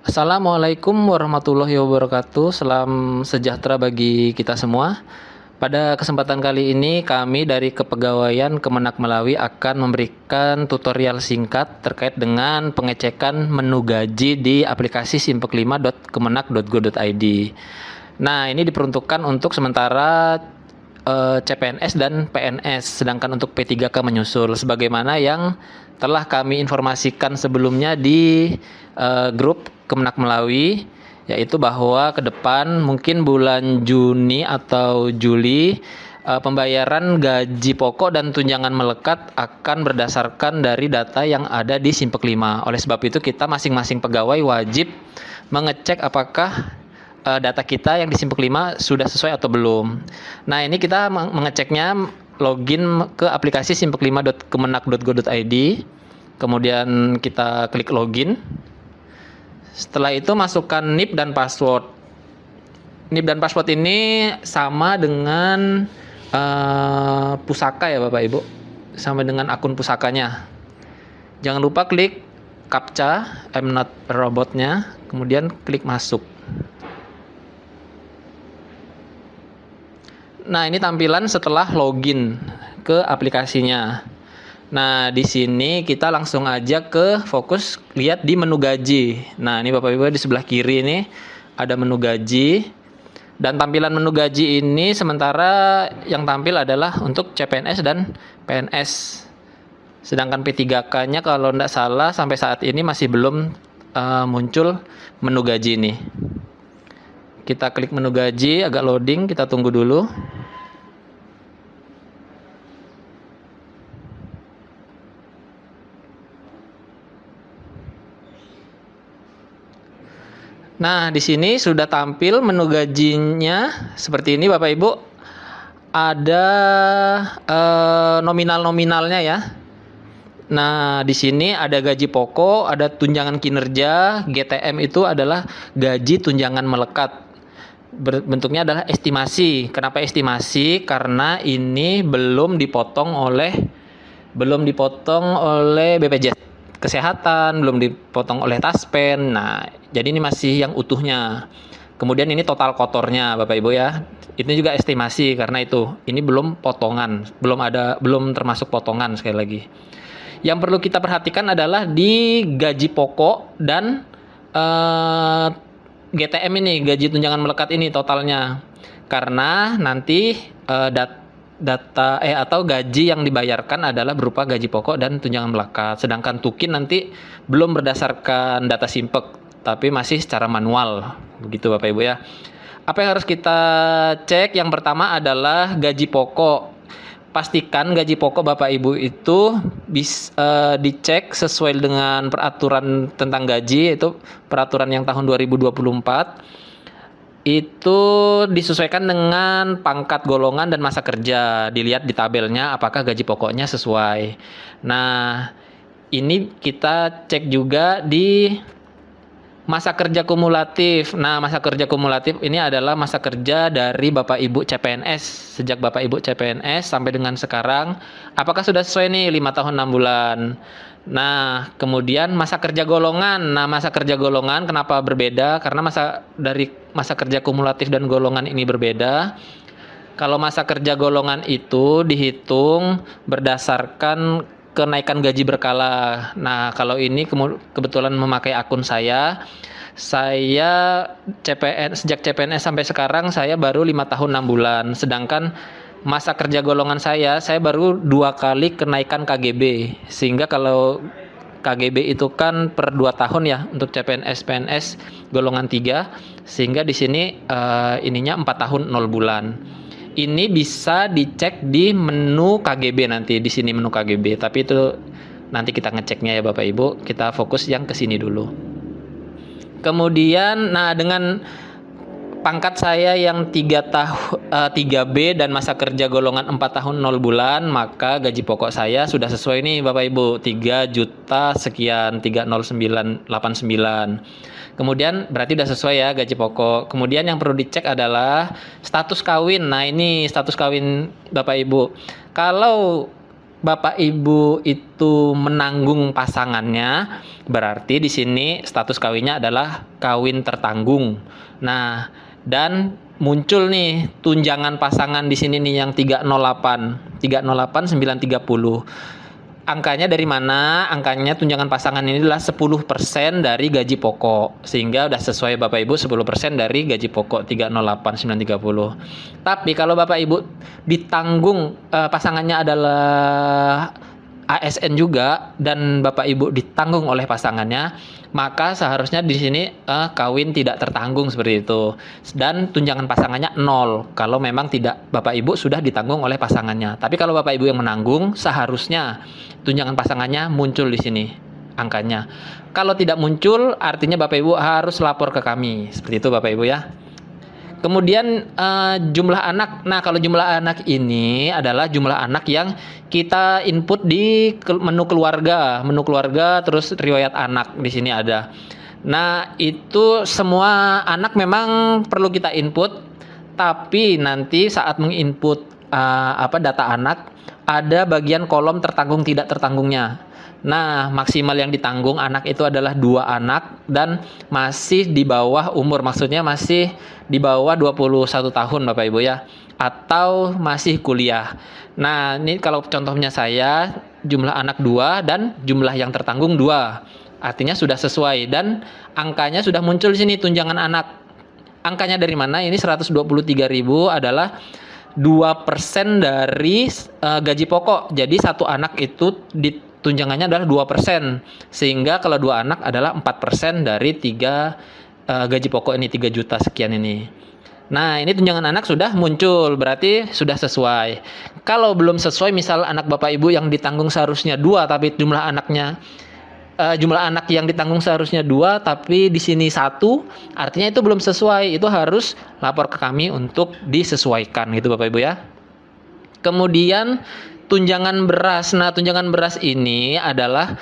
Assalamualaikum warahmatullahi wabarakatuh. Salam sejahtera bagi kita semua. Pada kesempatan kali ini kami dari Kepegawaian Kemenak Malawi akan memberikan tutorial singkat terkait dengan pengecekan menu gaji di aplikasi simpek5.kemenak.go.id. Nah, ini diperuntukkan untuk sementara CPNS dan PNS, sedangkan untuk P3K menyusul sebagaimana yang telah kami informasikan sebelumnya di grup Kemenak Malawi, yaitu bahwa ke depan mungkin bulan Juni atau Juli pembayaran gaji pokok dan tunjangan melekat akan berdasarkan dari data yang ada di Simpek 5. Oleh sebab itu kita masing-masing pegawai wajib mengecek apakah data kita yang di Simpek 5 sudah sesuai atau belum. Nah, ini kita mengeceknya login ke aplikasi simpek5.kemenak.go.id. Kemudian kita klik login. Setelah itu masukkan NIP dan password. NIP dan password ini sama dengan pusaka ya Bapak Ibu. Sama dengan akun pusakanya. Jangan lupa klik CAPTCHA, I'm not a robotnya. Kemudian klik masuk. Nah, ini tampilan setelah login ke aplikasinya. Nah, di sini kita langsung aja ke fokus lihat di menu gaji. Nah, ini Bapak Ibu di sebelah kiri ini ada menu gaji. Dan tampilan menu gaji ini sementara yang tampil adalah untuk CPNS dan PNS. Sedangkan P3K-nya kalau tidak salah sampai saat ini masih belum muncul menu gaji ini. Kita klik menu gaji, agak loading, kita tunggu dulu. Nah, di sini sudah tampil menu gajinya seperti ini Bapak Ibu. Ada nominal-nominalnya ya. Nah, di sini ada gaji pokok, ada tunjangan kinerja, GTM itu adalah gaji tunjangan melekat. Bentuknya adalah estimasi. Kenapa estimasi? Karena ini belum dipotong oleh BPJS Kesehatan, belum dipotong oleh Taspen. Nah, jadi ini masih yang utuhnya. Kemudian ini total kotornya Bapak Ibu ya. Ini juga estimasi karena ini belum potongan, belum termasuk potongan sekali lagi. Yang perlu kita perhatikan adalah di gaji pokok dan GTM ini, gaji tunjangan melekat ini totalnya. Karena nanti atau gaji yang dibayarkan adalah berupa gaji pokok dan tunjangan melekat. Sedangkan tukin nanti belum berdasarkan data Simpek, tapi masih secara manual. Begitu Bapak Ibu ya. Apa yang harus kita cek? Yang pertama adalah gaji pokok. Pastikan gaji pokok Bapak Ibu itu bisa dicek sesuai dengan peraturan tentang gaji, yaitu peraturan yang tahun 2024. Itu disesuaikan dengan pangkat, golongan, dan masa kerja. Dilihat di tabelnya apakah gaji pokoknya sesuai. Nah, ini kita cek juga di masa kerja kumulatif. Nah, masa kerja kumulatif ini adalah masa kerja dari Bapak Ibu CPNS. Sejak Bapak Ibu CPNS sampai dengan sekarang, apakah sudah sesuai nih 5 tahun 6 bulan. Nah, kemudian masa kerja golongan. Nah, masa kerja golongan kenapa berbeda? Karena masa kerja kumulatif dan golongan ini berbeda. Kalau masa kerja golongan itu dihitung berdasarkan kenaikan gaji berkala. Nah, kalau ini kebetulan memakai akun saya sejak CPNS sampai sekarang saya baru 5 tahun 6 bulan. Sedangkan masa kerja golongan saya baru 2 kali kenaikan KGB. Sehingga kalau KGB itu kan per 2 tahun ya untuk CPNS PNS golongan 3, sehingga di sini ininya 4 tahun 0 bulan. Ini bisa dicek di menu KGB nanti, di sini menu KGB. Tapi itu nanti kita ngeceknya ya Bapak Ibu. Kita fokus yang ke sini dulu. Kemudian dengan pangkat saya yang 3B dan masa kerja golongan 4 tahun 0 bulan, maka gaji pokok saya sudah sesuai nih Bapak Ibu, 3 juta sekian, 30989. Kemudian berarti sudah sesuai ya gaji pokok. Kemudian yang perlu dicek adalah status kawin. Nah, ini status kawin Bapak Ibu. Kalau Bapak Ibu itu menanggung pasangannya, berarti di sini status kawinnya adalah kawin tertanggung. Nah, dan muncul nih tunjangan pasangan di sini nih yang 308 930. Angkanya dari mana? Angkanya tunjangan pasangan ini adalah 10% dari gaji pokok. Sehingga udah sesuai Bapak Ibu 10% dari gaji pokok 308 930. Tapi kalau Bapak Ibu ditanggung pasangannya adalah ASN juga dan Bapak Ibu ditanggung oleh pasangannya, maka seharusnya di sini kawin tidak tertanggung seperti itu. Dan tunjangan pasangannya 0 kalau memang tidak Bapak Ibu sudah ditanggung oleh pasangannya. Tapi kalau Bapak Ibu yang menanggung, seharusnya tunjangan pasangannya muncul di sini angkanya. Kalau tidak muncul, artinya Bapak Ibu harus lapor ke kami. Seperti itu Bapak Ibu ya. Kemudian jumlah anak. Nah, kalau jumlah anak ini adalah jumlah anak yang kita input di menu keluarga, terus riwayat anak di sini ada. Nah, itu semua anak memang perlu kita input, tapi nanti saat menginput data anak ada bagian kolom tertanggung tidak tertanggungnya. Nah, maksimal yang ditanggung anak itu adalah 2 anak dan masih di bawah umur, maksudnya masih di bawah 21 tahun Bapak Ibu ya, atau masih kuliah. Nah, ini kalau contohnya saya jumlah anak 2 dan jumlah yang tertanggung 2. Artinya sudah sesuai dan angkanya sudah muncul di sini tunjangan anak. Angkanya dari mana? Ini 123.000 adalah 2% dari gaji pokok. Jadi satu anak itu tunjangannya adalah 2%. Sehingga kalau 2 anak adalah 4% dari 3 gaji pokok ini, 3 juta sekian ini. Nah, ini tunjangan anak sudah muncul, berarti sudah sesuai. Kalau belum sesuai, misal anak Bapak Ibu yang ditanggung seharusnya 2, tapi jumlah anak yang ditanggung seharusnya 2, tapi di sini 1, artinya itu belum sesuai. Itu harus lapor ke kami untuk disesuaikan gitu Bapak Ibu ya. Kemudian tunjangan beras. Nah, tunjangan beras ini adalah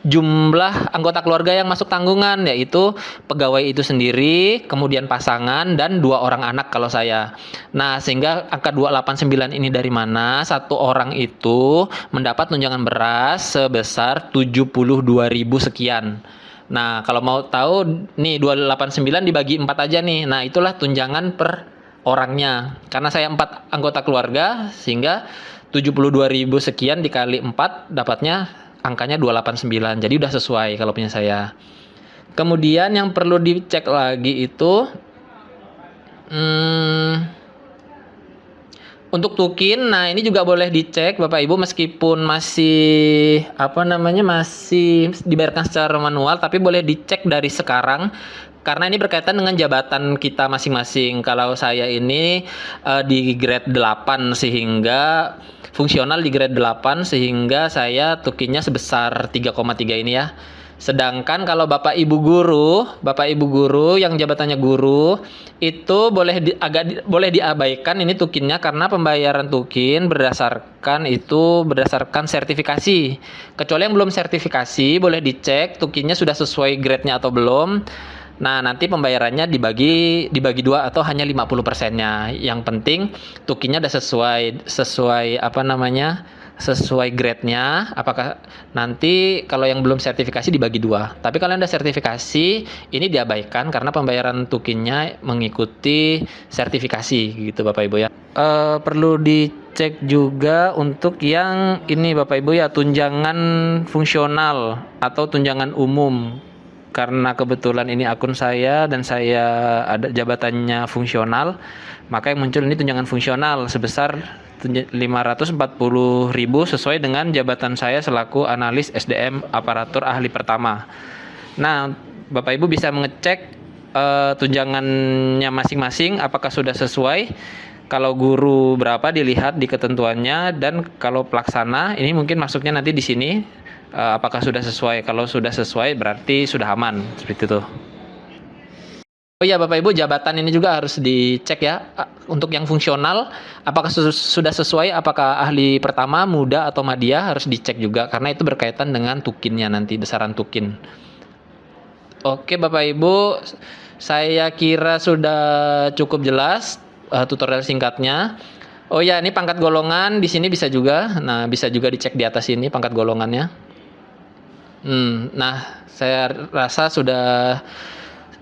jumlah anggota keluarga yang masuk tanggungan, yaitu pegawai itu sendiri, kemudian pasangan, dan 2 orang anak kalau saya. Nah, sehingga angka 289 ini dari mana? Satu orang itu mendapat tunjangan beras sebesar 72.000 sekian. Nah, kalau mau tahu nih 289 dibagi 4 aja nih. Nah, itulah tunjangan per orangnya. Karena saya 4 anggota keluarga, sehingga 72.000 sekian dikali 4 dapatnya angkanya 289. Jadi udah sesuai kalau punya saya. Kemudian yang perlu dicek lagi itu untuk tukin. Nah, ini juga boleh dicek Bapak Ibu meskipun masih masih dibayarkan secara manual, tapi boleh dicek dari sekarang. Karena ini berkaitan dengan jabatan kita masing-masing. Kalau saya ini di grade 8 sehingga fungsional di grade 8 sehingga saya tukinnya sebesar 3,3 ini ya. Sedangkan kalau Bapak Ibu guru yang jabatannya guru itu boleh diabaikan ini tukinnya karena pembayaran tukin berdasarkan sertifikasi. Kecuali yang belum sertifikasi boleh dicek tukinnya sudah sesuai grade-nya atau belum. Nah, nanti pembayarannya dibagi 2 atau hanya 50%-nya. Yang penting tukinya udah sesuai grade-nya. Apakah nanti kalau yang belum sertifikasi dibagi 2. Tapi kalau yang udah sertifikasi ini diabaikan karena pembayaran tukinnya mengikuti sertifikasi gitu Bapak Ibu ya. Perlu dicek juga untuk yang ini Bapak Ibu ya, tunjangan fungsional atau tunjangan umum. Karena kebetulan ini akun saya dan saya ada jabatannya fungsional, maka yang muncul ini tunjangan fungsional sebesar 540.000 sesuai dengan jabatan saya selaku analis SDM aparatur ahli pertama. Nah, Bapak Ibu bisa mengecek tunjangannya masing-masing apakah sudah sesuai. Kalau guru berapa dilihat di ketentuannya, dan kalau pelaksana ini mungkin masuknya nanti di sini. Apakah sudah sesuai? Kalau sudah sesuai berarti sudah aman, seperti itu. Oh iya Bapak Ibu, jabatan ini juga harus dicek ya. Untuk yang fungsional, apakah sudah sesuai? Apakah ahli pertama, muda atau madya, harus dicek juga karena itu berkaitan dengan tukinnya nanti, besaran tukin. Oke Bapak Ibu, saya kira sudah cukup jelas tutorial singkatnya. Oh ya, ini pangkat golongan di sini bisa juga. Nah, bisa juga dicek di atas ini pangkat golongannya. Nah, saya rasa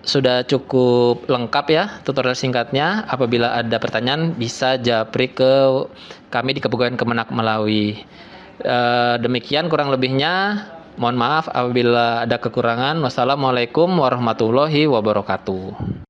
sudah cukup lengkap ya tutorial singkatnya. Apabila ada pertanyaan bisa japri ke kami di Kepegawaian Kemenak Malawi. Demikian kurang lebihnya. Mohon maaf apabila ada kekurangan. Wassalamualaikum warahmatullahi wabarakatuh.